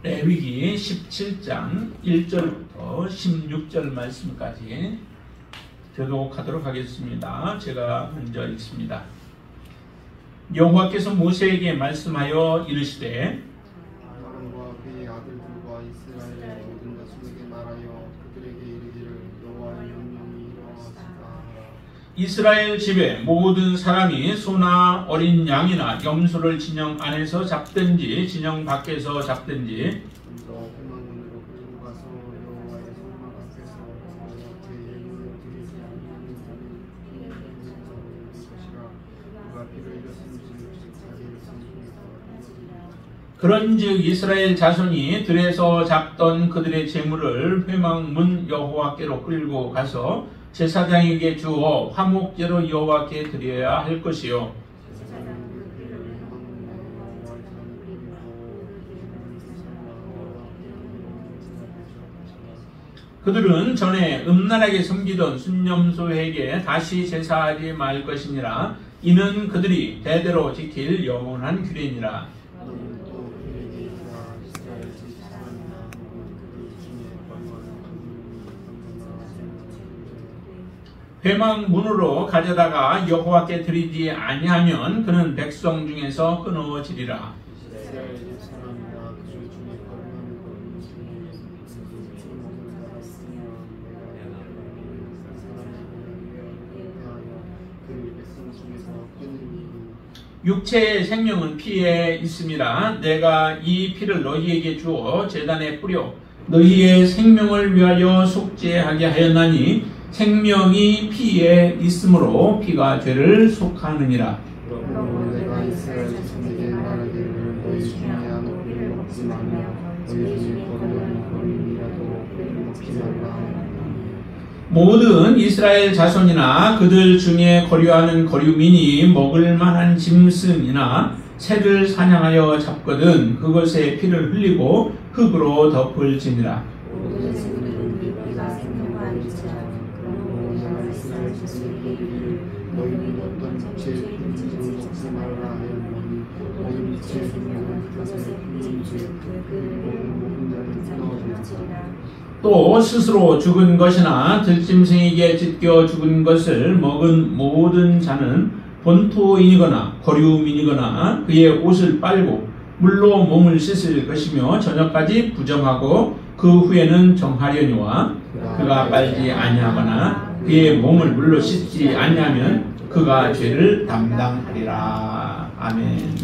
레위기 17장 1절부터 16절 말씀까지 교독하도록 하겠습니다. 제가 먼저 읽습니다. 여호와께서 모세에게 말씀하여 이르시되 아론과 그의 아들들과 이스라엘의 모든 자손에게 말하여 그들에게 이르기를 여호와의 명령이 이러하시다 하라. 이스라엘 집에 모든 사람이 소나 어린 양이나 염소를 진영 안에서 잡든지 진영 밖에서 잡든지 먼저 회막문으로 끌고 가서 여호와의 성막 앞에서 여호와께 예물을 드리지 아니하는 자는 것이라. 그가 피를 흘렸은지 자기의 성중에서 그런즉 이스라엘 자손이 들에서 잡던 그들의 제물을 회막문 여호와께로 끌고 가서 제사장에게 주어 화목제로 여호와께 드려야 할 것이요 그들은 전에 음란하게 섬기던 순념소에게 다시 제사하지 말 것이니라. 이는 그들이 대대로 지킬 영원한 규례니라. 회막 문으로 가져다가 여호와께 드리지 아니하면 그는 백성 중에서 끊어지리라. 육체의 생명은 피에 있음이라. 내가 이 피를 너희에게 주어 제단에 뿌려 너희의 생명을 위하여 속죄하게 하였나니 생명이 피에 있으므로 피가 죄를 속하느니라. 그러므로 내가 이스라엘 자손에게 말하기를 너희 중에 아무 피를 먹지 말며 너희 중에 거류한 거류이라도 피를 먹지 말라. 모든 이스라엘 자손이나 그들 중에 거류하는 거류민이 먹을 만한 짐승이나 새를 사냥하여 잡거든 그것의 피를 흘리고 흙으로 덮을지니라. 너희는 어떤 육체의 피를 먹지 말라 하였노니 너희 육체의 생명은 그것의 피인지 먹은 자는 끊어지리라. 또 스스로 죽은 것이나 들짐승에게 찢겨 죽은 것을 먹은 모든 자는 본토인이거나 거류민이거나 그의 옷을 빨고 물로 몸을 씻을 것이며 저녁까지 부정하고 그 후에는 정하려니와 그가 빨지 아니하거나 그의 몸을 물로 씻지 아니하면 그가 죄를 담당하리라. 아멘.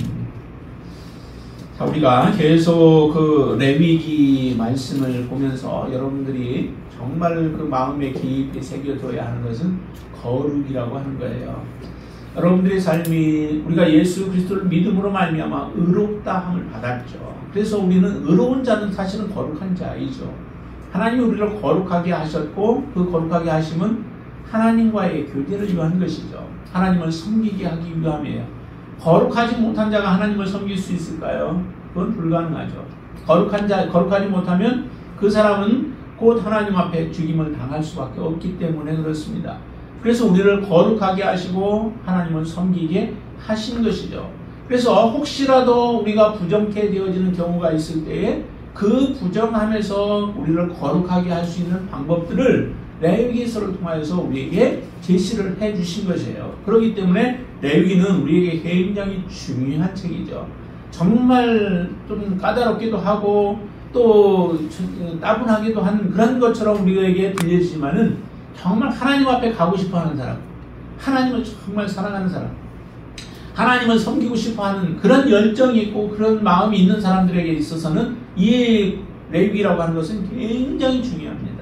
자, 우리가 계속 그 레위기 말씀을 보면서 여러분들이 정말 그 마음에 깊이 새겨둬야 하는 것은 거룩이라고 하는 거예요. 여러분들의 삶이 우리가 예수 그리스도를 믿음으로 말미암아 의롭다함을 받았죠. 그래서 우리는 의로운 자는 사실은 거룩한 자이죠. 하나님이 우리를 거룩하게 하셨고 그 거룩하게 하심은 하나님과의 교제를 위한 것이죠. 하나님을 섬기게 하기 위함이에요. 거룩하지 못한 자가 하나님을 섬길 수 있을까요? 그건 불가능하죠. 거룩하지 못하면 그 사람은 곧 하나님 앞에 죽임을 당할 수밖에 없기 때문에 그렇습니다. 그래서 우리를 거룩하게 하시고 하나님을 섬기게 하신 것이죠. 그래서 혹시라도 우리가 부정케 되어지는 경우가 있을 때에 그 부정함에서 우리를 거룩하게 할 수 있는 방법들을 레위기서를 통하여서 우리에게 제시를 해 주신 것이에요. 그렇기 때문에 레위기는 우리에게 굉장히 중요한 책이죠. 정말 좀 까다롭기도 하고 또 따분하기도 한 그런 것처럼 우리에게 들려지지만은 정말 하나님 앞에 가고 싶어하는 사람, 하나님을 정말 사랑하는 사람, 하나님을 섬기고 싶어하는 그런 열정이 있고 그런 마음이 있는 사람들에게 있어서는 이 레위기라고 하는 것은 굉장히 중요합니다.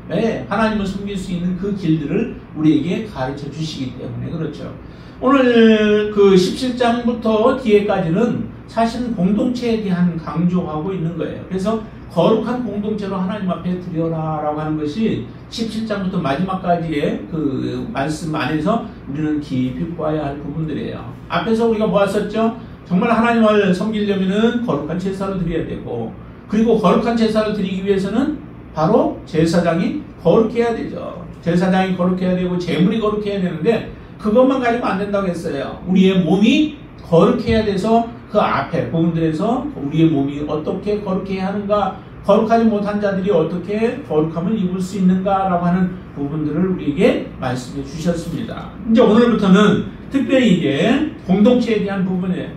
왜? 하나님을 섬길 수 있는 그 길들을 우리에게 가르쳐 주시기 때문에 그렇죠. 오늘 그 17장부터 뒤에까지는 사실은 공동체에 대한 강조하고 있는 거예요. 그래서 거룩한 공동체로 하나님 앞에 드려라 라고 하는 것이 17장부터 마지막까지의 그 말씀 안에서 우리는 깊이 보아야 할 부분들이에요. 앞에서 우리가 보았었죠. 정말 하나님을 섬기려면은 거룩한 제사를 드려야 되고, 그리고 거룩한 제사를 드리기 위해서는 바로 제사장이 거룩해야 되죠. 제사장이 거룩해야 되고 제물이 거룩해야 되는데 그것만 가지고 안 된다고 했어요. 우리의 몸이 거룩해야 돼서 그 앞에 부분들에서 우리의 몸이 어떻게 거룩해야 하는가, 거룩하지 못한 자들이 어떻게 거룩함을 입을 수 있는가라고 하는 부분들을 우리에게 말씀해 주셨습니다. 이제 오늘부터는 특별히 이제 공동체에 대한 부분이에요.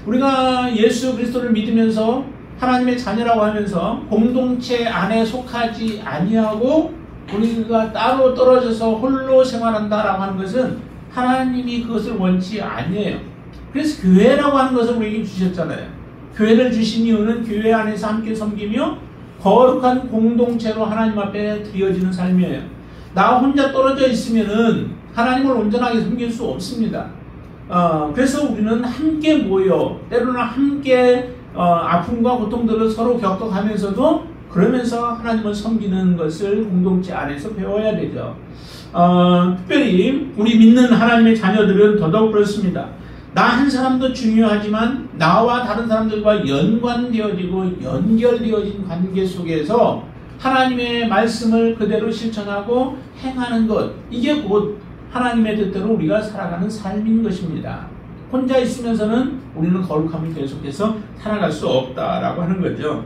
우리가 예수 그리스도를 믿으면서 하나님의 자녀라고 하면서 공동체 안에 속하지 아니하고 우리가 따로 떨어져서 홀로 생활한다라고 하는 것은 하나님이 그것을 원치 아니에요. 그래서 교회라고 하는 것을 우리에게 주셨잖아요. 교회를 주신 이유는 교회 안에서 함께 섬기며 거룩한 공동체로 하나님 앞에 드려지는 삶이에요. 나 혼자 떨어져 있으면은 하나님을 온전하게 섬길 수 없습니다. 그래서 우리는 함께 모여, 때로는 함께 아픔과 고통들을 서로 겪어가면서도 그러면서 하나님을 섬기는 것을 공동체 안에서 배워야 되죠. 특별히 우리 믿는 하나님의 자녀들은 더더욱 그렇습니다. 나 한 사람도 중요하지만 나와 다른 사람들과 연관되어지고 연결되어진 관계 속에서 하나님의 말씀을 그대로 실천하고 행하는 것, 이게 곧 하나님의 뜻대로 우리가 살아가는 삶인 것입니다. 혼자 있으면서는 우리는 거룩함을 계속해서 살아갈 수 없다라고 하는 거죠.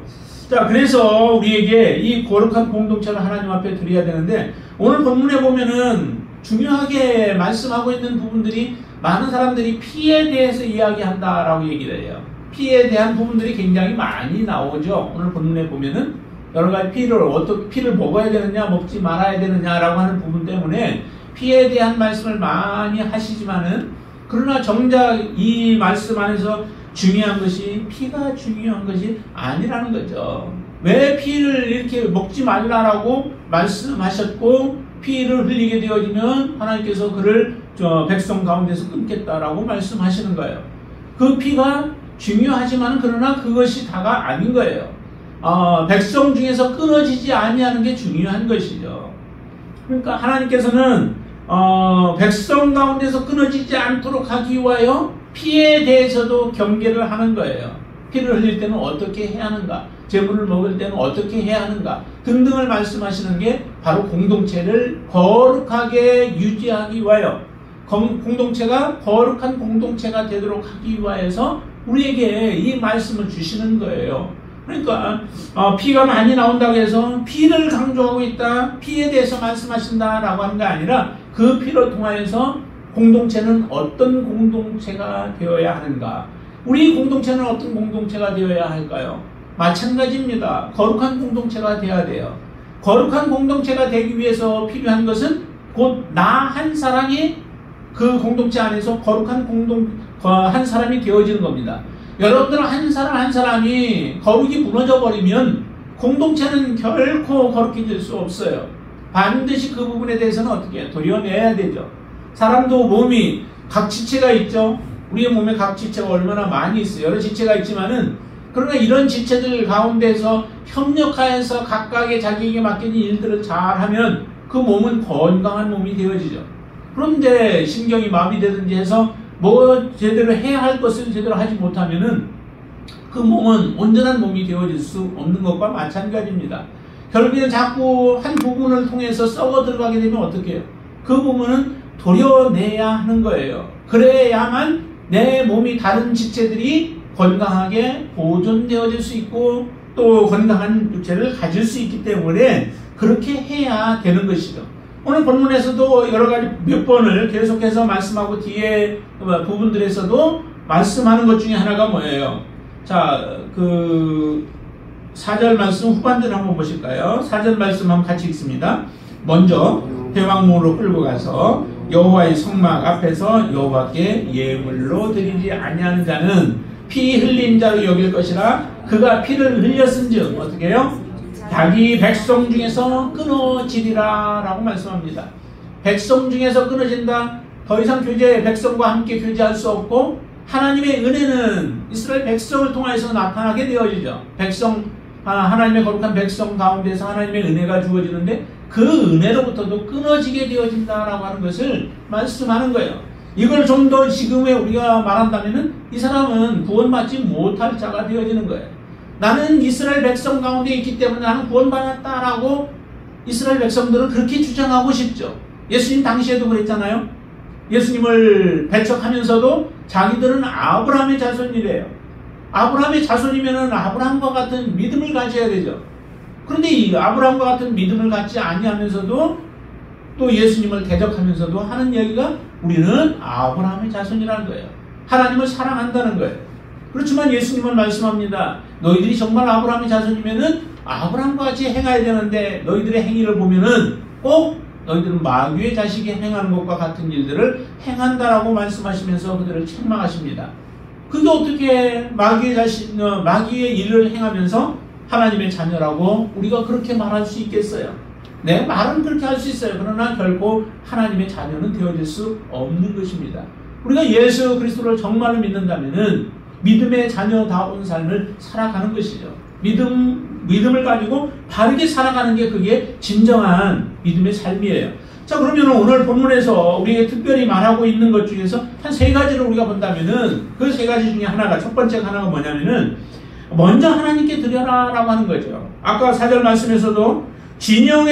자, 그래서 우리에게 이 거룩한 공동체를 하나님 앞에 드려야 되는데, 오늘 본문에 보면은 중요하게 말씀하고 있는 부분들이 많은 사람들이 피에 대해서 이야기한다라고 얘기를 해요. 피에 대한 부분들이 굉장히 많이 나오죠. 오늘 본문에 보면은 여러 가지 피를 어떻게 피를 먹어야 되느냐, 먹지 말아야 되느냐라고 하는 부분 때문에 피에 대한 말씀을 많이 하시지만은, 그러나 정작 이 말씀 안에서 중요한 것이 피가 중요한 것이 아니라는 거죠. 왜 피를 이렇게 먹지 말라라고 말씀하셨고 피를 흘리게 되어지면 하나님께서 그를 백성 가운데서 끊겠다라고 말씀하시는 거예요. 그 피가 중요하지만 그러나 그것이 다가 아닌 거예요. 백성 중에서 끊어지지 아니하는 게 중요한 것이죠. 그러니까 하나님께서는 백성 가운데서 끊어지지 않도록 하기 위하여 피에 대해서도 경계를 하는 거예요. 피를 흘릴 때는 어떻게 해야 하는가, 제물을 먹을 때는 어떻게 해야 하는가 등등을 말씀하시는 게 바로 공동체를 거룩하게 유지하기 위하여, 공동체가 거룩한 공동체가 되도록 하기 위하여서 우리에게 이 말씀을 주시는 거예요. 그러니까 피가 많이 나온다고 해서 피를 강조하고 있다, 피에 대해서 말씀하신다라고 하는 게 아니라 그 피를 통하여서 공동체는 어떤 공동체가 되어야 하는가, 우리 공동체는 어떤 공동체가 되어야 할까요? 마찬가지입니다. 거룩한 공동체가 되어야 돼요. 거룩한 공동체가 되기 위해서 필요한 것은 곧 나 한 사람이 그 공동체 안에서 거룩한 한 사람이 되어지는 겁니다. 여러분들 한 사람 한 사람이 거룩이 무너져 버리면 공동체는 결코 거룩해질 수 없어요. 반드시 그 부분에 대해서는 어떻게 해요? 도려내야 되죠. 사람도 몸이 각 지체가 있죠. 우리의 몸에 각 지체가 얼마나 많이 있어요. 여러 지체가 있지만은, 그러나 이런 지체들 가운데서 협력하여서 각각의 자기에게 맡겨진 일들을 잘하면 그 몸은 건강한 몸이 되어지죠. 그런데 신경이 마비되든지 해서 뭐 제대로 해야 할 것을 제대로 하지 못하면은 그 몸은 온전한 몸이 되어질 수 없는 것과 마찬가지입니다. 결국에는 자꾸 한 부분을 통해서 썩어 들어가게 되면 어떻게 해요? 그 부분은 도려내야 하는 거예요. 그래야만 내 몸이 다른 지체들이 건강하게 보존되어질 수 있고 또 건강한 육체를 가질 수 있기 때문에 그렇게 해야 되는 것이죠. 오늘 본문에서도 여러 가지 몇 번을 계속해서 말씀하고 뒤에 부분들에서도 말씀하는 것 중에 하나가 뭐예요? 자, 그 4절 말씀 후반절 한번 보실까요? 4절 말씀 한번 같이 읽습니다. 먼저 회막문으로 끌고 가서 여호와의 성막 앞에서 여호와께 예물로 드리지 아니하는 자는 피 흘린 자로 여길 것이라. 그가 피를 흘렸은즉 어떻게 해요? 자기 백성 중에서 끊어지리라 라고 말씀합니다. 백성 중에서 끊어진다. 더 이상 백성과 함께 교제할 수 없고, 하나님의 은혜는 이스라엘 백성을 통해서 나타나게 되어지죠. 하나님의 거룩한 백성 가운데서 하나님의 은혜가 주어지는데 그 은혜로부터도 끊어지게 되어진다라고 하는 것을 말씀하는 거예요. 이걸 좀 더 지금의 우리가 말한다면은 이 사람은 구원받지 못할 자가 되어지는 거예요. 나는 이스라엘 백성 가운데 있기 때문에 나는 구원받았다라고 이스라엘 백성들은 그렇게 주장하고 싶죠. 예수님 당시에도 그랬잖아요. 예수님을 배척하면서도 자기들은 아브라함의 자손이래요. 아브라함의 자손이면은 아브라함과 같은 믿음을 가져야 되죠. 그런데 이 아브라함과 같은 믿음을 갖지 아니하면서도 또 예수님을 대적하면서도 하는 이야기가 우리는 아브라함의 자손이라는 거예요. 하나님을 사랑한다는 거예요. 그렇지만 예수님은 말씀합니다. 너희들이 정말 아브라함의 자손이면은 아브라함과 같이 행해야 되는데 너희들의 행위를 보면은 꼭 너희들은 마귀의 자식이 행하는 것과 같은 일들을 행한다라고 말씀하시면서 그들을 책망하십니다. 그게 어떻게 마귀의 일을 행하면서 하나님의 자녀라고 우리가 그렇게 말할 수 있겠어요? 네, 말은 그렇게 할 수 있어요. 그러나 결코 하나님의 자녀는 되어질 수 없는 것입니다. 우리가 예수 그리스도를 정말로 믿는다면은 믿음의 자녀다운 삶을 살아가는 것이죠. 믿음을 가지고 바르게 살아가는 게 그게 진정한 믿음의 삶이에요. 자, 그러면 오늘 본문에서 우리에게 특별히 말하고 있는 것 중에서 한 세 가지를 우리가 본다면은 그 세 가지 중에 하나가, 첫 번째 하나가 뭐냐면은 먼저 하나님께 드려라라고 하는 거죠. 아까 4절 말씀에서도 진영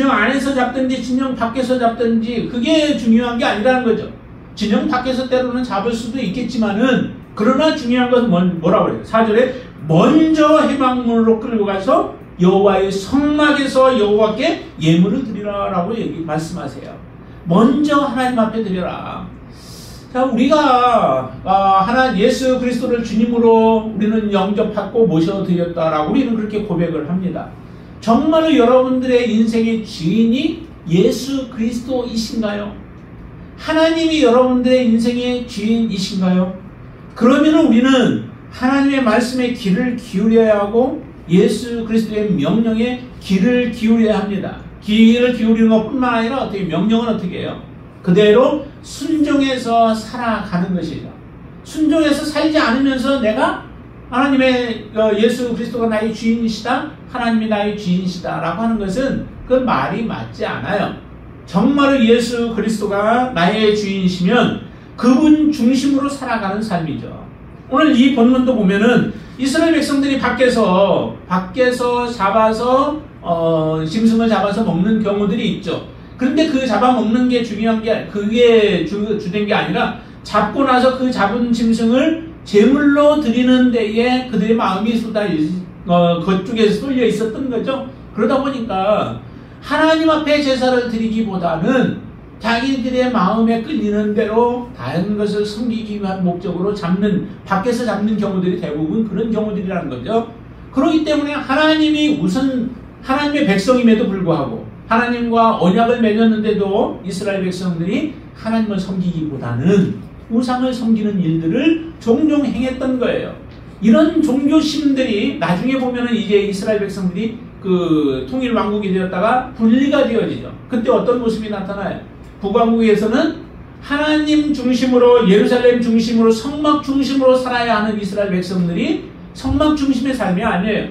안에서 잡든지 진영 밖에서 잡든지 그게 중요한 게 아니라는 거죠. 진영 밖에서 때로는 잡을 수도 있겠지만은 그러나 중요한 것은 뭐라고 그래요? 4절에 먼저 해방문으로 끌고 가서 여호와의 성막에서 여호와께 예물을 드리라라고 말씀하세요. 먼저 하나님 앞에 드려라. 자, 우리가 예수 그리스도를 주님으로 우리는 영접하고 모셔드렸다라고 우리는 그렇게 고백을 합니다. 정말로 여러분들의 인생의 주인이 예수 그리스도이신가요? 하나님이 여러분들의 인생의 주인이신가요? 그러면 우리는 하나님의 말씀에 귀를 기울여야 하고 예수 그리스도의 명령에 귀를 기울여야 합니다. 귀를 기울이는 것뿐만 아니라 어떻게 명령은 어떻게 해요? 그대로 순종해서 살아가는 것이죠. 순종해서 살지 않으면서 내가 하나님의 예수 그리스도가 나의 주인이시다, 하나님이 나의 주인이시다 라고 하는 것은 그 말이 맞지 않아요. 정말로 예수 그리스도가 나의 주인이시면 그분 중심으로 살아가는 삶이죠. 오늘 이 본문도 보면은 이스라엘 백성들이 밖에서 잡아서 짐승을 잡아서 먹는 경우들이 있죠. 그런데 그 잡아먹는 게 중요한 게 그게 주된 게 아니라 잡고 나서 그 잡은 짐승을 제물로 드리는 데에 그들의 마음이 그쪽에 쏠려 있었던 거죠. 그러다 보니까 하나님 앞에 제사를 드리기보다는 자기들의 마음에 끌리는 대로 다른 것을 섬기기 위한 목적으로 밖에서 잡는 경우들이 대부분 그런 경우들이라는 거죠. 그렇기 때문에 하나님이 우선 하나님의 백성임에도 불구하고 하나님과 언약을 맺었는데도 이스라엘 백성들이 하나님을 섬기기보다는 우상을 섬기는 일들을 종종 행했던 거예요. 이런 종교심들이 나중에 보면은 이제 이스라엘 백성들이 그 통일 왕국이 되었다가 분리가 되어지죠. 그때 어떤 모습이 나타나요? 북왕국에서는 하나님 중심으로 예루살렘 중심으로 성막 중심으로 살아야 하는 이스라엘 백성들이 성막 중심의 삶이 아니에요.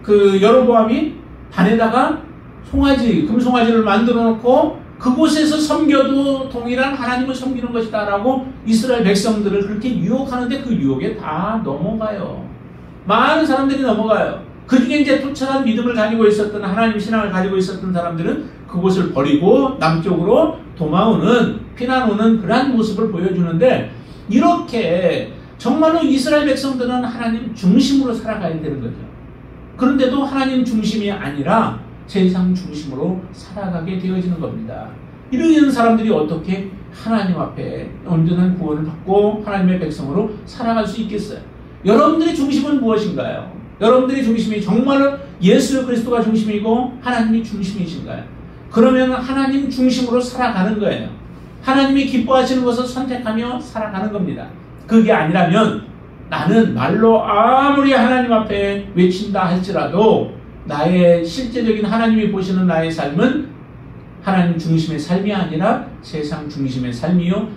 그 여로보암이 단에다가 금송아지를 만들어 놓고 그곳에서 섬겨도 동일한 하나님을 섬기는 것이다 라고 이스라엘 백성들을 그렇게 유혹하는데 그 유혹에 다 넘어가요. 많은 사람들이 넘어가요. 그 중에 이제 투철한 믿음을 가지고 있었던 하나님 신앙을 가지고 있었던 사람들은 그곳을 버리고 남쪽으로 피난 오는 그러한 모습을 보여주는데 이렇게 정말로 이스라엘 백성들은 하나님 중심으로 살아가야 되는 거죠. 그런데도 하나님 중심이 아니라 세상 중심으로 살아가게 되어지는 겁니다. 이런 사람들이 어떻게 하나님 앞에 온전한 구원을 받고 하나님의 백성으로 살아갈 수 있겠어요? 여러분들의 중심은 무엇인가요? 여러분들의 중심이 정말로 예수 그리스도가 중심이고 하나님이 중심이신가요? 그러면 하나님 중심으로 살아가는 거예요. 하나님이 기뻐하시는 것을 선택하며 살아가는 겁니다. 그게 아니라면 나는 말로 아무리 하나님 앞에 외친다 할지라도 나의 실제적인 하나님이 보시는 나의 삶은 하나님 중심의 삶이 아니라 세상 중심의 삶이요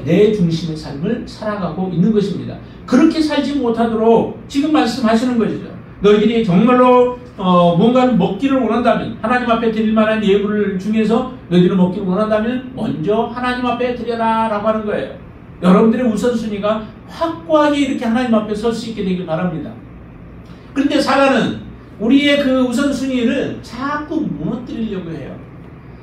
내 중심의 삶을 살아가고 있는 것입니다. 그렇게 살지 못하도록 지금 말씀하시는 것이죠. 너희들이 정말로 뭔가를 먹기를 원한다면 하나님 앞에 드릴 만한 예물 중에서 너희들이 먹기를 원한다면 먼저 하나님 앞에 드려라 라고 하는 거예요. 여러분들의 우선순위가 확고하게 이렇게 하나님 앞에 설 수 있게 되길 바랍니다. 그런데 사단은 우리의 그 우선순위를 자꾸 무너뜨리려고 해요.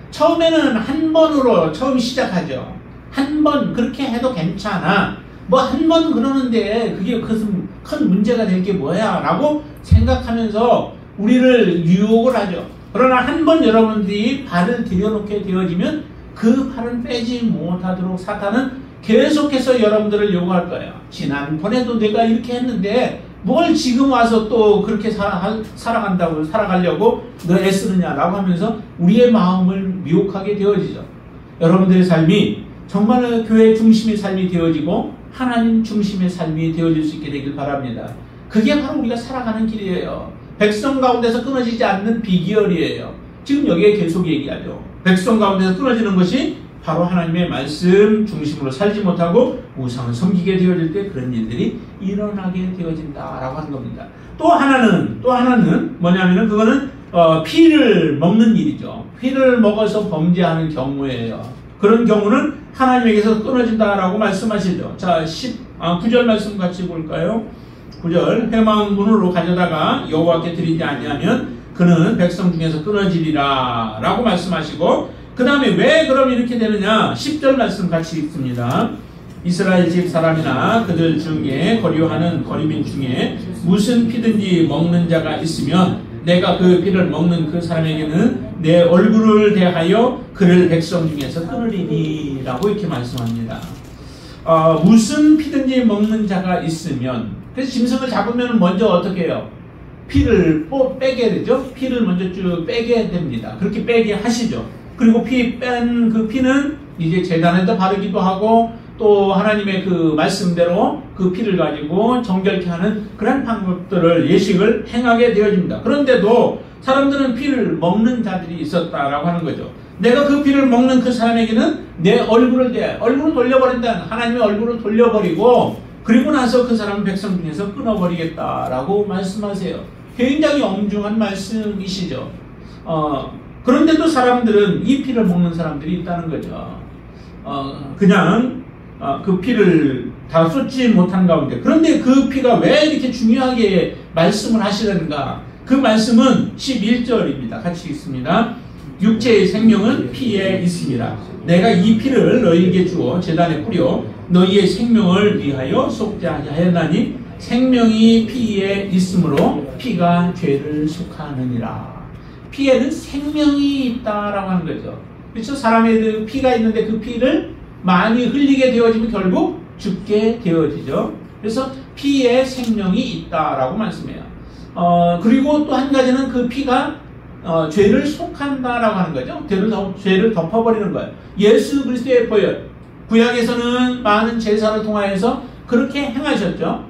처음에는 한 번으로 처음 시작하죠. 한 번 그렇게 해도 괜찮아. 뭐 한 번 그러는데 그게 큰 문제가 될 게 뭐야 라고 생각하면서 우리를 유혹을 하죠. 그러나 한 번 여러분들이 발을 들여놓게 되어지면 그 발을 빼지 못하도록 사탄은 계속해서 여러분들을 요구할 거예요. 지난번에도 내가 이렇게 했는데 뭘 지금 와서 또 그렇게 살아가려고 너 애쓰느냐라고 하면서 우리의 마음을 미혹하게 되어지죠. 여러분들의 삶이 정말 교회 중심의 삶이 되어지고 하나님 중심의 삶이 되어질 수 있게 되길 바랍니다. 그게 바로 우리가 살아가는 길이에요. 백성 가운데서 끊어지지 않는 비결이에요. 지금 여기에 계속 얘기하죠. 백성 가운데서 끊어지는 것이 바로 하나님의 말씀 중심으로 살지 못하고 우상을 섬기게 되어질 때 그런 일들이 일어나게 되어진다라고 하는 겁니다. 또 하나는 뭐냐면은 그거는 피를 먹는 일이죠. 피를 먹어서 범죄하는 경우예요. 그런 경우는 하나님에게서 끊어진다라고 말씀하시죠. 자, 9절 말씀 같이 볼까요? 9절 회망 문으로 가져다가 여호와께 드리지 아니하면 그는 백성 중에서 끊어지리라 라고 말씀하시고 그 다음에 왜 그럼 이렇게 되느냐 10절 말씀 같이 읽습니다. 이스라엘 집 사람이나 그들 중에 거류하는 거류민 중에 무슨 피든지 먹는 자가 있으면 내가 그 피를 먹는 그 사람에게는 내 얼굴을 대하여 그를 백성 중에서 끊으리니 라고 이렇게 말씀합니다. 무슨 피든지 먹는 자가 있으면 그래서 짐승을 잡으면 먼저 어떻게 해요? 피를 빼게 되죠. 피를 먼저 쭉 빼게 됩니다. 그렇게 빼게 하시죠. 그리고 피 뺀 그 피는 이제 제단에다 바르기도 하고 또 하나님의 그 말씀대로 그 피를 가지고 정결케 하는 그런 방법들을 예식을 행하게 되어집니다. 그런데도 사람들은 피를 먹는 자들이 있었다라고 하는 거죠. 내가 그 피를 먹는 그 사람에게는 내 얼굴을 돌려버린다. 하나님의 얼굴을 돌려버리고 그리고 나서 그 사람은 백성 중에서 끊어버리겠다라고 말씀하세요. 굉장히 엄중한 말씀이시죠. 그런데도 사람들은 이 피를 먹는 사람들이 있다는 거죠. 그냥 그 피를 다 쏟지 못한 가운데 그런데 그 피가 왜 이렇게 중요하게 말씀을 하시는가? 그 말씀은 11절입니다. 같이 읽습니다. 육체의 생명은 피에 있습니다. 내가 이 피를 너희에게 주어 제단에 뿌려 너희의 생명을 위하여 속죄하게 하였나니 생명이 피에 있으므로 피가 죄를 속하느니라. 피에는 생명이 있다라고 하는 거죠. 그렇죠? 사람의 피가 있는데 그 피를 많이 흘리게 되어지면 결국 죽게 되어지죠. 그래서 피에 생명이 있다라고 말씀해요. 그리고 또 한 가지는 그 피가 죄를 속한다라고 하는 거죠. 죄를 덮어버리는 거예요. 예수 그리스도의 보혈. 구약에서는 많은 제사를 통하여서 그렇게 행하셨죠.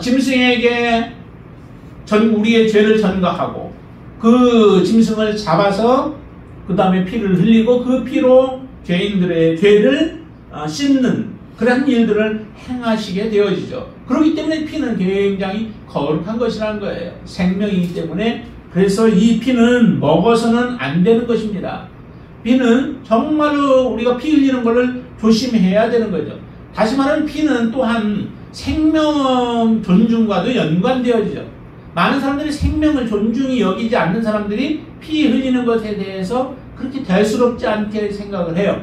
짐승에게 우리의 죄를 전가하고 그 짐승을 잡아서 그 다음에 피를 흘리고 그 피로 죄인들의 죄를 씻는 그런 일들을 행하시게 되어지죠. 그렇기 때문에 피는 굉장히 거룩한 것이라는 거예요. 생명이기 때문에. 그래서 이 피는 먹어서는 안 되는 것입니다. 피는 정말로 우리가 피 흘리는 것을 조심해야 되는 거죠. 다시 말하면 피는 또한 생명 존중과도 연관되어지죠. 많은 사람들이 생명을 존중히 여기지 않는 사람들이 피 흘리는 것에 대해서 그렇게 대수롭지 않게 생각을 해요.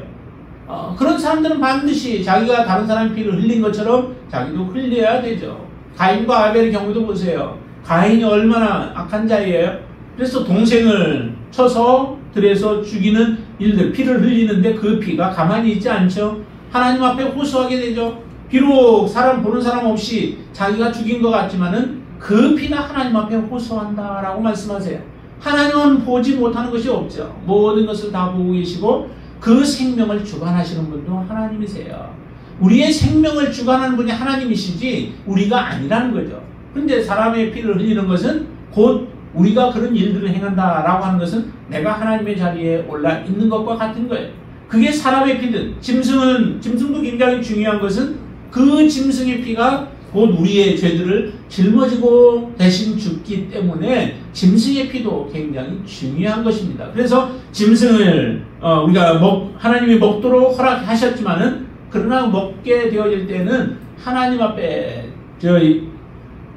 그런 사람들은 반드시 자기가 다른 사람의 피를 흘린 것처럼 자기도 흘려야 되죠. 가인과 아벨의 경우도 보세요. 가인이 얼마나 악한 자예요. 그래서 동생을 쳐서 들에서 죽이는 일들, 피를 흘리는데 그 피가 가만히 있지 않죠. 하나님 앞에 호소하게 되죠. 비록 보는 사람 없이 자기가 죽인 것 같지만은 그 피가 하나님 앞에 호소한다라고 말씀하세요. 하나님은 보지 못하는 것이 없죠. 모든 것을 다 보고 계시고 그 생명을 주관하시는 분도 하나님이세요. 우리의 생명을 주관하는 분이 하나님이시지 우리가 아니라는 거죠. 근데 사람의 피를 흘리는 것은 곧 우리가 그런 일들을 행한다라고 하는 것은 내가 하나님의 자리에 올라 있는 것과 같은 거예요. 그게 사람의 피든 짐승도 굉장히 중요한 것은 그 짐승의 피가 곧 우리의 죄들을 짊어지고 대신 죽기 때문에 짐승의 피도 굉장히 중요한 것입니다. 그래서 짐승을 우리가 하나님이 먹도록 허락하셨지만은 그러나 먹게 되어질 때는 하나님 앞에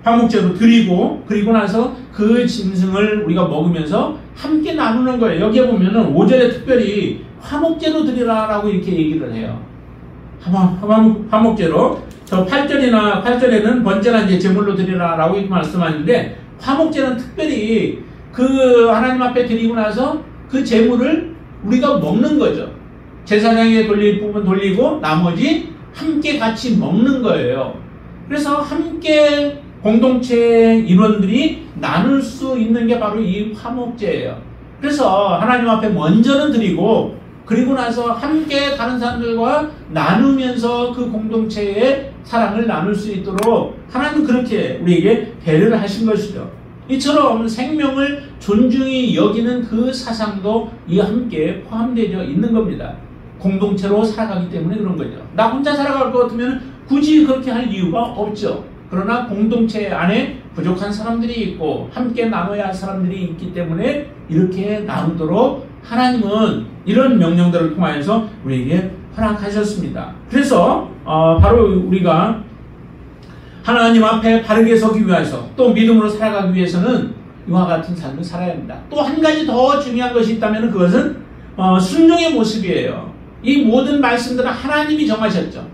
화목제로 드리고 그리고 나서 그 짐승을 우리가 먹으면서 함께 나누는 거예요. 여기에 보면은 5절에 특별히 화목제로 드리라라고 이렇게 얘기를 해요. 화목제로 저 8절에는 번제나 이제 제물로 드리라라고 이렇게 말씀하는데, 화목제는 특별히 그 하나님 앞에 드리고 나서 그 제물을 우리가 먹는 거죠. 제사장에게 돌릴 부분 돌리고 나머지 함께 같이 먹는 거예요. 그래서 함께 공동체 인원들이 나눌 수 있는 게 바로 이 화목제예요. 그래서 하나님 앞에 먼저는 드리고, 그리고 나서 함께 다른 사람들과 나누면서 그 공동체의 사랑을 나눌 수 있도록 하나님은 그렇게 우리에게 배려를 하신 것이죠. 이처럼 생명을 존중히 여기는 그 사상도 이 함께 포함되어 있는 겁니다. 공동체로 살아가기 때문에 그런 거죠. 나 혼자 살아갈 것 같으면 굳이 그렇게 할 이유가 없죠. 그러나 공동체 안에 부족한 사람들이 있고 함께 나눠야 할 사람들이 있기 때문에 이렇게 나누도록 하나님은 이런 명령들을 통하여서 우리에게 허락하셨습니다. 그래서 바로 우리가 하나님 앞에 바르게 서기 위해서, 또 믿음으로 살아가기 위해서는 이와 같은 삶을 살아야 합니다. 또 한 가지 더 중요한 것이 있다면 그것은 순종의 모습이에요. 이 모든 말씀들은 하나님이 정하셨죠.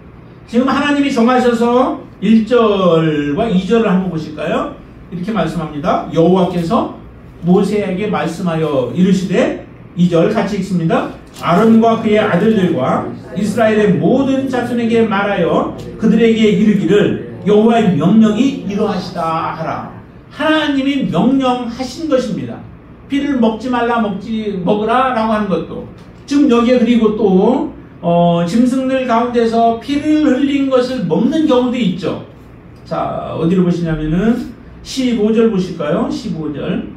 지금 하나님이 정하셔서 1절과 2절을 한번 보실까요? 이렇게 말씀합니다. 여호와께서 모세에게 말씀하여 이르시되, 2절 같이 읽습니다. 아론과 그의 아들들과 이스라엘의 모든 자손에게 말하여 그들에게 이르기를 여호와의 명령이 이러하시다 하라. 하나님이 명령하신 것입니다. 피를 먹지 말라 먹으라 라고 하는 것도, 지금 여기에 그리고 또 짐승들 가운데서 피를 흘린 것을 먹는 경우도 있죠. 자, 어디를 보시냐면은 15절 보실까요? 15절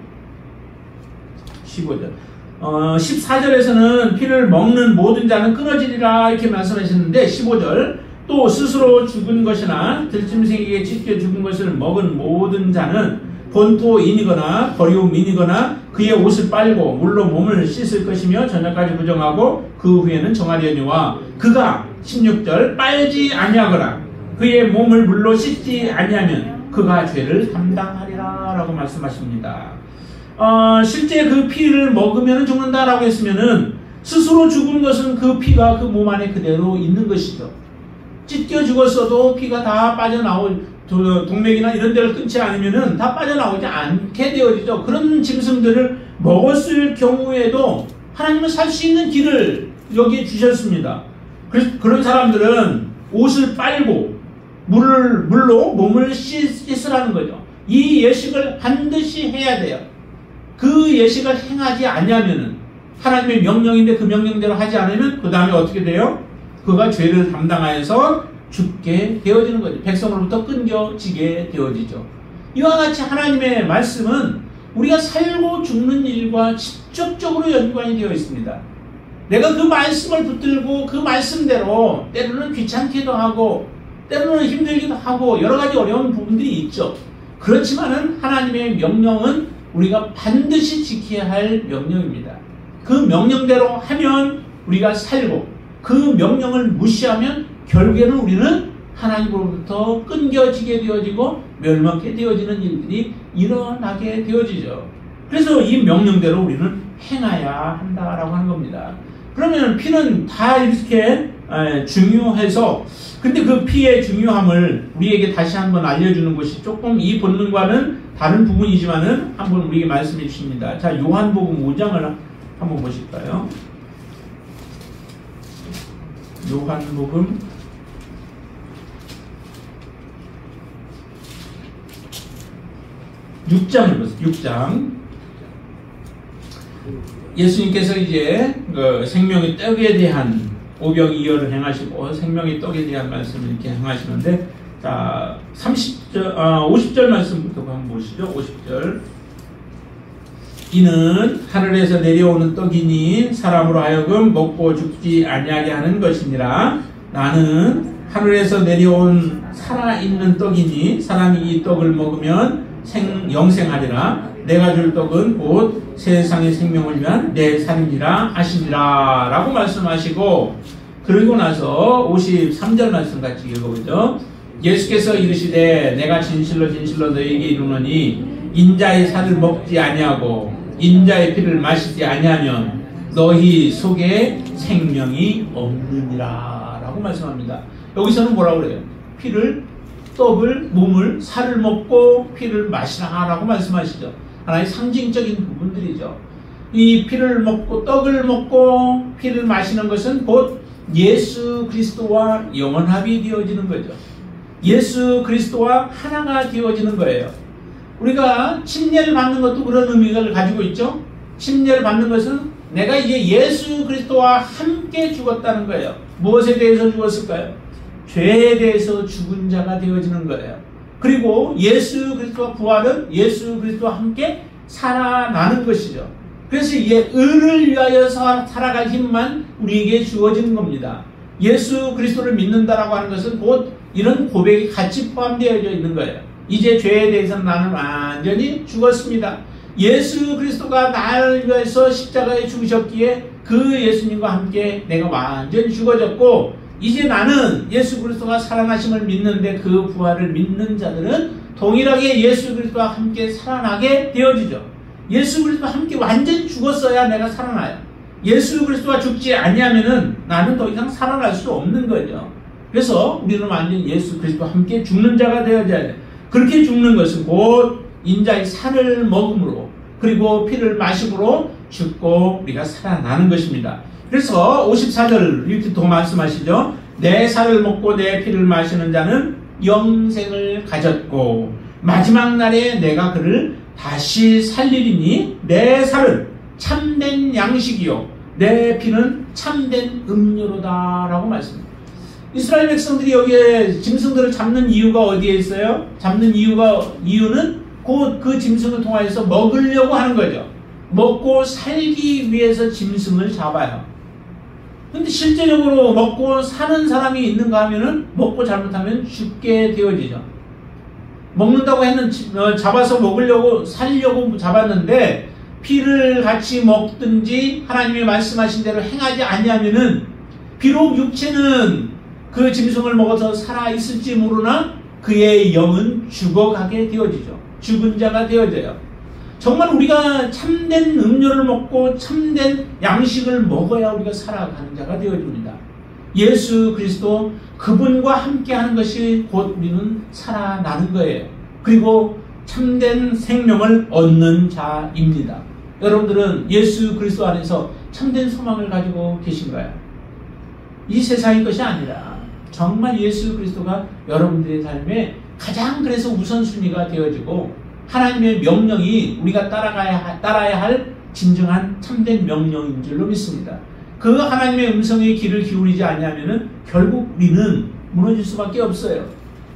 14절에서는 피를 먹는 모든 자는 끊어지리라 이렇게 말씀하셨는데, 15절 또 스스로 죽은 것이나 들짐승에게 찢겨 죽은 것을 먹은 모든 자는 본토인이거나 거류민이거나 그의 옷을 빨고 물로 몸을 씻을 것이며 저녁까지 부정하고 그 후에는 정하려니와 그가 16절 빨지 아니하거나 그의 몸을 물로 씻지 아니하면 그가 죄를 담당하리라 라고 말씀하십니다. 실제 그 피를 먹으면 죽는다라고 했으면은 스스로 죽은 것은 그 피가 그 몸 안에 그대로 있는 것이죠. 찢겨 죽었어도 피가 다 빠져나올, 동맥이나 이런 데를 끊지 않으면은 다 빠져나오지 않게 되어지죠. 그런 짐승들을 먹었을 경우에도 하나님은 살 수 있는 길을 여기에 주셨습니다. 그래서 그런 사람들은 옷을 빨고 물로 몸을 씻으라는 거죠. 이 예식을 반드시 해야 돼요. 그 예식을 행하지 않으면은, 하나님의 명령인데 그 명령대로 하지 않으면 그 다음에 어떻게 돼요? 그가 죄를 담당하여서 죽게 되어지는 거죠. 백성으로부터 끊겨지게 되어지죠. 이와 같이 하나님의 말씀은 우리가 살고 죽는 일과 직접적으로 연관이 되어 있습니다. 내가 그 말씀을 붙들고 그 말씀대로 때로는 귀찮기도 하고 때로는 힘들기도 하고 여러 가지 어려운 부분들이 있죠. 그렇지만은 하나님의 명령은 우리가 반드시 지켜야 할 명령입니다. 그 명령대로 하면 우리가 살고, 그 명령을 무시하면 결국에는 우리는 하나님으로부터 끊겨지게 되어지고 멸망하게 되어지는 일들이 일어나게 되어지죠. 그래서 이 명령대로 우리는 행해야 한다라고 하는 겁니다. 그러면 피는 다 이렇게 중요해서, 근데 그 피의 중요함을 우리에게 다시 한번 알려주는 것이 조금 이 본문과는 다른 부분이지만은 한번 우리에게 말씀해 주십니다. 자, 요한복음 5장을 한번 보실까요? 요한복음 6장을 보세요. 6장. 예수님께서 이제 그 생명의 떡에 대한 오병이어를 행하시고 생명의 떡에 대한 말씀을 이렇게 행하시는데, 자 50절 말씀부터 한번 보시죠. 50절. 이는 하늘에서 내려오는 떡이니 사람으로 하여금 먹고 죽지 아니하게 하는 것이니라. 나는 하늘에서 내려온 살아있는 떡이니 사람이 이 떡을 먹으면 영생하리라. 내가 줄 떡은 곧 세상의 생명을 위한 내 살이니라 하시니라 라고 말씀하시고, 그리고 나서 53절 말씀 같이 읽어보죠. 예수께서 이르시되 내가 진실로 진실로 너희에게 이르노니 인자의 살을 먹지 아니하고 인자의 피를 마시지 아니하면 너희 속에 생명이 없느니라 라고 말씀합니다. 여기서는 뭐라고 그래요? 떡을, 몸을, 살을 먹고 피를 마시라라고 말씀하시죠. 하나의 상징적인 부분들이죠. 이 피를 먹고 떡을 먹고 피를 마시는 것은 곧 예수 그리스도와 영원합이 되어지는 거죠. 예수 그리스도와 하나가 되어지는 거예요. 우리가 침례를 받는 것도 그런 의미를 가지고 있죠. 침례를 받는 것은 내가 이제 예수 그리스도와 함께 죽었다는 거예요. 무엇에 대해서 죽었을까요? 죄에 대해서 죽은 자가 되어지는 거예요. 그리고 예수 그리스도와 부활은 예수 그리스도와 함께 살아나는 것이죠. 그래서 이게 의를 위하여 살아갈 힘만 우리에게 주어지는 겁니다. 예수 그리스도를 믿는다라고 하는 것은 곧 이런 고백이 같이 포함되어 있는 거예요. 이제 죄에 대해서는 나는 완전히 죽었습니다. 예수 그리스도가 나를 위해서 십자가에 죽으셨기에 그 예수님과 함께 내가 완전히 죽어졌고, 이제 나는 예수 그리스도가 살아나심을 믿는데 그 부활을 믿는 자들은 동일하게 예수 그리스도와 함께 살아나게 되어지죠. 예수 그리스도와 함께 완전히 죽었어야 내가 살아나요. 예수 그리스도가 죽지 아니하면은 나는 더 이상 살아날 수 없는 거죠. 그래서 우리는 완전히 예수 그리스도와 함께 죽는 자가 되어져야 돼요. 그렇게 죽는 것은 곧 인자의 살을 먹음으로 그리고 피를 마심으로 죽고 우리가 살아나는 것입니다. 그래서 54절 이렇게 더 말씀하시죠. 내 살을 먹고 내 피를 마시는 자는 영생을 가졌고 마지막 날에 내가 그를 다시 살리리니 내 살은 참된 양식이요 내 피는 참된 음료로다 라고 말씀합니다. 이스라엘 백성들이 여기에 짐승들을 잡는 이유가 어디에 있어요? 잡는 이유는 곧 그 짐승을 통하여서 먹으려고 하는 거죠. 먹고 살기 위해서 짐승을 잡아요. 근데 실제적으로 먹고 사는 사람이 있는가 하면은 먹고 잘못하면 죽게 되어지죠. 먹는다고 했는 잡아서 먹으려고 살려고 잡았는데 피를 같이 먹든지 하나님이 말씀하신 대로 행하지 아니하면은 비록 육체는 그 짐승을 먹어서 살아 있을지 모르나 그의 영은 죽어가게 되어지죠. 죽은 자가 되어져요. 정말 우리가 참된 음료를 먹고 참된 양식을 먹어야 우리가 살아가는 자가 되어집니다. 예수 그리스도 그분과 함께하는 것이 곧 우리는 살아나는 거예요. 그리고 참된 생명을 얻는 자입니다. 여러분들은 예수 그리스도 안에서 참된 소망을 가지고 계신가요? 이 세상의 것이 아니라 정말 예수 그리스도가 여러분들의 삶에 가장 그래서 우선순위가 되어지고 하나님의 명령이 우리가 따라야 할 진정한 참된 명령인 줄로 믿습니다. 그 하나님의 음성에 귀를 기울이지 않냐면은 결국 우리는 무너질 수밖에 없어요.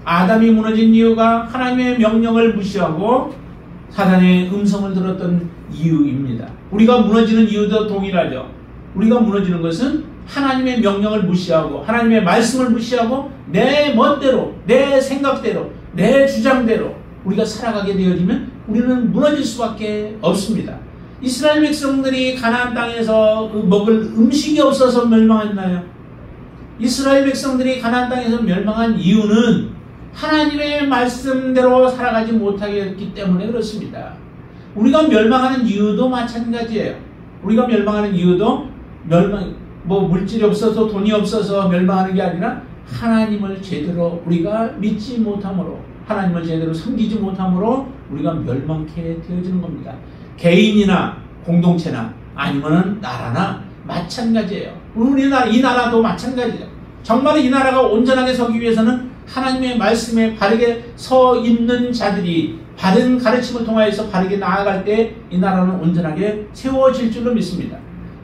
아담이 무너진 이유가 하나님의 명령을 무시하고 사단의 음성을 들었던 이유입니다. 우리가 무너지는 이유도 동일하죠. 우리가 무너지는 것은 하나님의 명령을 무시하고 하나님의 말씀을 무시하고 내 멋대로 내 생각대로 내 주장대로 우리가 살아가게 되어지면 우리는 무너질 수밖에 없습니다. 이스라엘 백성들이 가나안 땅에서 먹을 음식이 없어서 멸망했나요? 이스라엘 백성들이 가나안 땅에서 멸망한 이유는 하나님의 말씀대로 살아가지 못하게 했기 때문에 그렇습니다. 우리가 멸망하는 이유도 마찬가지예요. 우리가 멸망하는 이유도 물질이 없어서 돈이 없어서 멸망하는 게 아니라 하나님을 제대로 우리가 믿지 못함으로 하나님을 제대로 섬기지 못함으로 우리가 멸망케 되어지는 겁니다. 개인이나 공동체나 아니면 나라나 마찬가지예요. 우리나라 이 나라도 마찬가지죠. 정말 이 나라가 온전하게 서기 위해서는 하나님의 말씀에 바르게 서 있는 자들이 바른 가르침을 통하여서 바르게 나아갈 때 이 나라는 온전하게 세워질 줄로 믿습니다.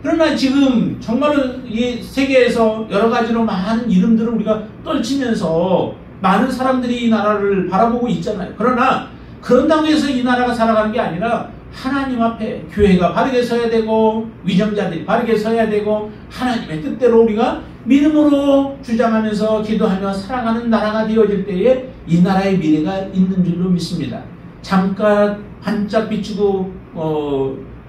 그러나 지금 정말 이 세계에서 여러 가지로 많은 이름들을 우리가 떨치면서 많은 사람들이 이 나라를 바라보고 있잖아요. 그러나 그런다고 해서 이 나라가 살아가는 게 아니라 하나님 앞에 교회가 바르게 서야 되고 위정자들이 바르게 서야 되고 하나님의 뜻대로 우리가 믿음으로 주장하면서 기도하며 살아가는 나라가 되어질 때에 이 나라의 미래가 있는 줄로 믿습니다. 잠깐 반짝 비추고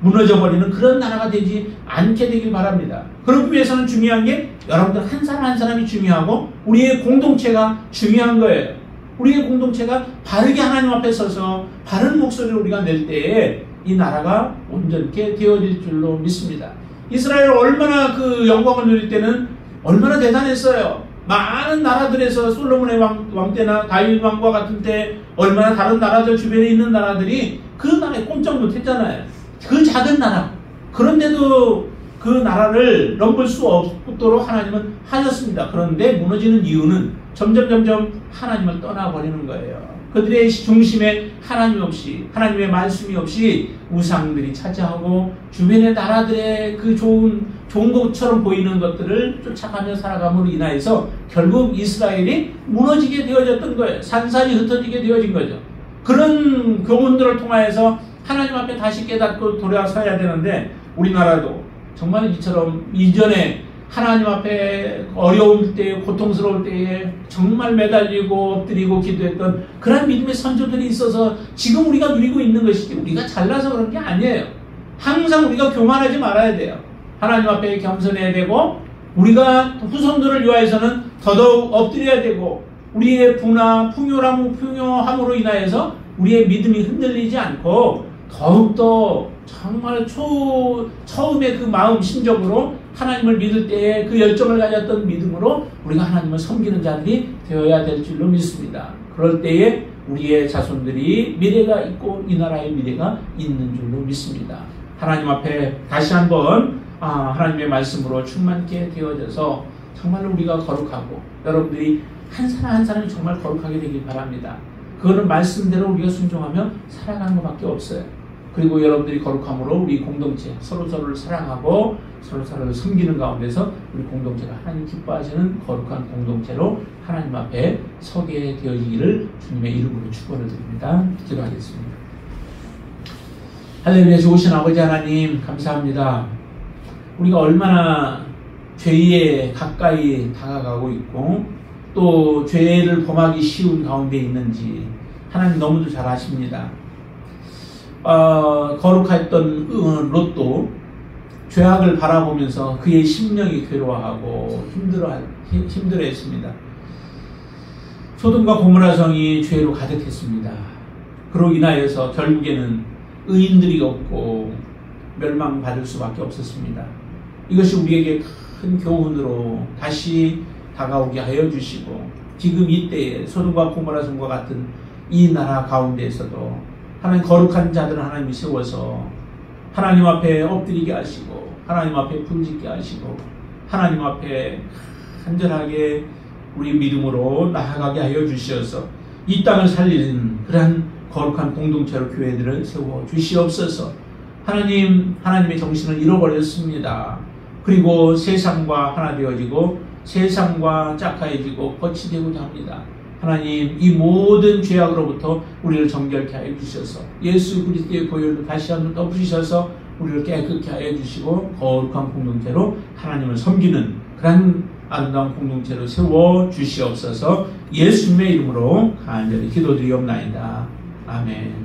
무너져버리는 그런 나라가 되지 않게 되길 바랍니다. 그러기 위해서는 중요한 게 여러분들 한 사람 한 사람이 중요하고 우리의 공동체가 중요한 거예요. 우리의 공동체가 바르게 하나님 앞에 서서 바른 목소리를 우리가 낼 때에 이 나라가 온전케 되어질 줄로 믿습니다. 이스라엘 얼마나 그 영광을 누릴 때는 얼마나 대단했어요. 많은 나라들에서 솔로몬의 왕 때나 다윗 왕과 같은 때 얼마나 다른 나라들 주변에 있는 나라들이 그 나라에 꼼짝 못했잖아요. 그 작은 나라. 그런데도 그 나라를 넘볼 수 없도록 하나님은 하셨습니다. 그런데 무너지는 이유는 점점 하나님을 떠나버리는 거예요. 그들의 중심에 하나님 없이, 하나님의 말씀이 없이 우상들이 차지하고 주변의 나라들의 그 좋은 것처럼 보이는 것들을 쫓아가며 살아감으로 인하여서 결국 이스라엘이 무너지게 되어졌던 거예요. 산산이 흩어지게 되어진 거죠. 그런 교훈들을 통하여서 하나님 앞에 다시 깨닫고 돌아서야 되는데, 우리나라도 정말 이처럼 이전에 하나님 앞에 어려울 때, 고통스러울 때에 정말 매달리고 엎드리고 기도했던 그런 믿음의 선조들이 있어서 지금 우리가 누리고 있는 것이지, 우리가 잘나서 그런 게 아니에요. 항상 우리가 교만하지 말아야 돼요. 하나님 앞에 겸손해야 되고, 우리가 후손들을 위하여서는 더더욱 엎드려야 되고, 우리의 풍요함으로 인하여서 우리의 믿음이 흔들리지 않고 더욱더 정말 처음에 그 마음 심적으로 하나님을 믿을 때에 그 열정을 가졌던 믿음으로 우리가 하나님을 섬기는 자들이 되어야 될 줄로 믿습니다. 그럴 때에 우리의 자손들이 미래가 있고 이 나라의 미래가 있는 줄로 믿습니다. 하나님 앞에 다시 한번 하나님의 말씀으로 충만케 되어져서 정말로 우리가 거룩하고, 여러분들이 한 사람 한 사람이 정말 거룩하게 되길 바랍니다. 그거는 말씀대로 우리가 순종하며 살아가는 것밖에 없어요. 그리고 여러분들이 거룩함으로 우리 공동체 서로서로를 사랑하고 서로서로를 섬기는 가운데서 우리 공동체가 하나님 기뻐하시는 거룩한 공동체로 하나님 앞에 서게 되어지기를 주님의 이름으로 축원을 드립니다. 기도하겠습니다. 할렐루야. 좋으신 아버지 하나님, 감사합니다. 우리가 얼마나 죄에 가까이 다가가고 있고 또 죄를 범하기 쉬운 가운데 있는지 하나님 너무도 잘 아십니다. 거룩했던 롯도 죄악을 바라보면서 그의 심령이 괴로워하고 힘들어했습니다. 소돔과 고모라 성이 죄로 가득했습니다. 그로 인하여서 결국에는 의인들이 없고 멸망받을 수밖에 없었습니다. 이것이 우리에게 큰 교훈으로 다시 다가오게 하여 주시고, 지금 이때에 소돔과 고모라 성과 같은 이 나라 가운데에서도 하나님 거룩한 자들을 하나님이 세워서 하나님 앞에 엎드리게 하시고, 하나님 앞에 품짓게 하시고, 하나님 앞에 간절하게 우리 믿음으로 나아가게 하여 주시어서 이 땅을 살리는 그러한 거룩한 공동체로 교회들을 세워 주시옵소서. 하나님의 정신을 잃어버렸습니다. 그리고 세상과 하나 되어지고 세상과 짝하여지고 거치되고자 합니다. 하나님, 이 모든 죄악으로부터 우리를 정결케 하여 주셔서 예수 그리스도의 보혈로 다시 한번 덮으셔서 우리를 깨끗게 하여 주시고 거룩한 공동체로 하나님을 섬기는 그런 아름다운 공동체로 세워 주시옵소서. 예수님의 이름으로 간절히 기도드리옵나이다. 아멘.